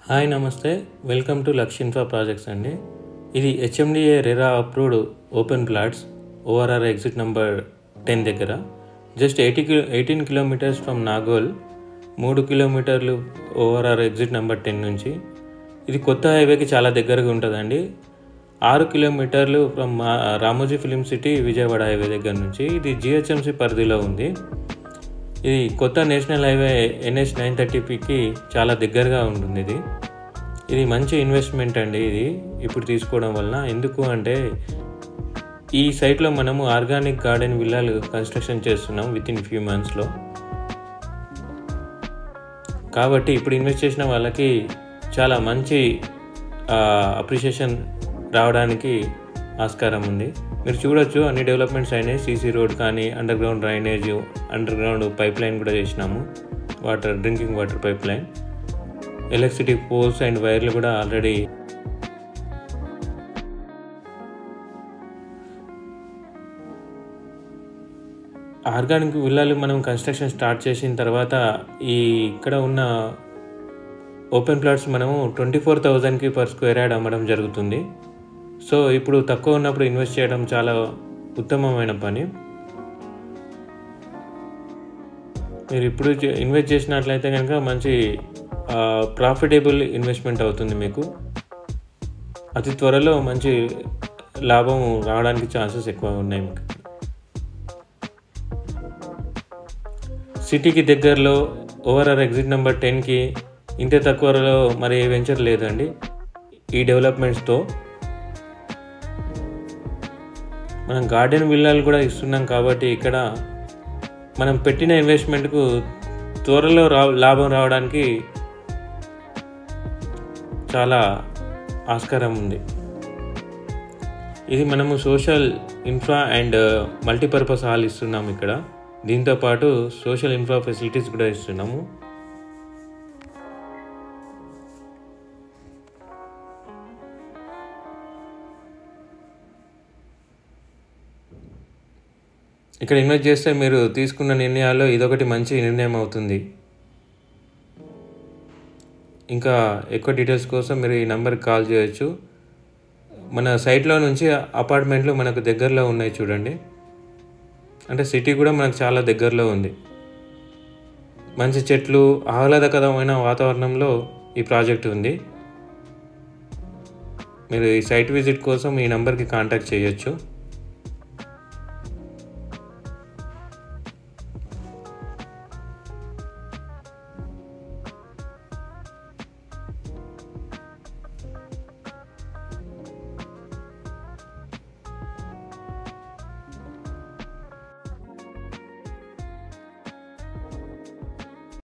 Hi నమస్తే, welcome to lakh infra projects అండి. ఇది HMDA RERA approved open plots ORR exit number 10 దగ్గర just 18 kilometres from Nagole, 3 కిలోమీటర్లు ORR exit number 10 నుంచి. ఇది కొత్త హైవేకి చాలా దగ్గరగా ఉంటుందండి. 6 కిలోమీటర్లు from Ramoji film city Vijayawada highway దగ్గర నుంచి. ఇది జిహెచ్ఎంసి పరిధిలో ఉంది. ఇది కొత్త నేషనల్ హైవే NH 930కి చాలా దగ్గరగా ఉంటుంది. ఇది మంచి ఇన్వెస్ట్మెంట్ అండి. ఇది ఇప్పుడు తీసుకోవడం వలన ఎందుకు అంటే ఈ సైట్లో మనము ఆర్గానిక్ గార్డెన్ విల్లాలు కన్స్ట్రక్షన్ చేస్తున్నాం వితిన్ ఫ్యూ మంత్స్లో. కాబట్టి ఇప్పుడు ఇన్వెస్ట్ చేసిన వాళ్ళకి చాలా మంచి అప్రిషియేషన్ రావడానికి ఆస్కారం ఉంది. మీరు చూడొచ్చు, అన్ని డెవలప్మెంట్స్ అయినాయి. సీసీ రోడ్ కానీ, underground drainage, underground pipeline కూడా చేసినాము. Drinking water pipeline, electricity poles and వైర్లు కూడా ఆల్రెడీ. ఆర్గానిక్ విల్లాలు మనం కన్స్ట్రక్షన్ స్టార్ట్ చేసిన తర్వాత ఇక్కడ ఉన్న ఓపెన్ ప్లాట్స్ మనము 24,000కి పర్ స్క్వేర్ యార్డ్ అమ్మడం జరుగుతుంది. సో ఇప్పుడు తక్కువ ఉన్నప్పుడు ఇన్వెస్ట్ చేయడం చాలా ఉత్తమమైన పని. మీరు ఇప్పుడు ఇన్వెస్ట్ చేసినట్లయితే కనుక మంచి ప్రాఫిటబుల్ ఇన్వెస్ట్మెంట్ అవుతుంది. మీకు అతి త్వరలో మంచి లాభం రావడానికి ఛాన్సెస్ ఎక్కువ ఉన్నాయి. మీకు సిటీకి దగ్గరలో ఓఆర్ఆర్ ఎగ్జిట్ నెంబర్ 10కి ఇంత తక్కువలో మరి ఏ వెంచర్ లేదండి. ఈ డెవలప్మెంట్స్తో మనం గార్డెన్ విల్లాలు కూడా ఇస్తున్నాం. కాబట్టి ఇక్కడ మనం పెట్టిన ఇన్వెస్ట్మెంట్కు త్వరలో లాభం రావడానికి చాలా ఆస్కారం ఉంది. ఇది మనము social infra and multipurpose hall ఇస్తున్నాము ఇక్కడ. దీంతోపాటు సోషల్ ఇన్ఫ్రా ఫెసిలిటీస్ కూడా ఇస్తున్నాము. ఇక్కడ ఇన్వెస్ట్ చేస్తే మీరు తీసుకున్న నిర్ణయాల్లో ఇదొకటి మంచి నిర్ణయం అవుతుంది. ఇంకా ఎక్కువ డీటెయిల్స్ కోసం మీరు ఈ నెంబర్కి కాల్ చేయొచ్చు. మన సైట్లో నుంచి అపార్ట్మెంట్లు మనకు దగ్గరలో ఉన్నాయి చూడండి. అంటే సిటీ కూడా మనకు చాలా దగ్గరలో ఉంది. మంచి చెట్లు, ఆహ్లాదకరమైన వాతావరణంలో ఈ ప్రాజెక్ట్ ఉంది. మీరు ఈ సైట్ విజిట్ కోసం ఈ నెంబర్కి కాంటాక్ట్ చేయొచ్చు.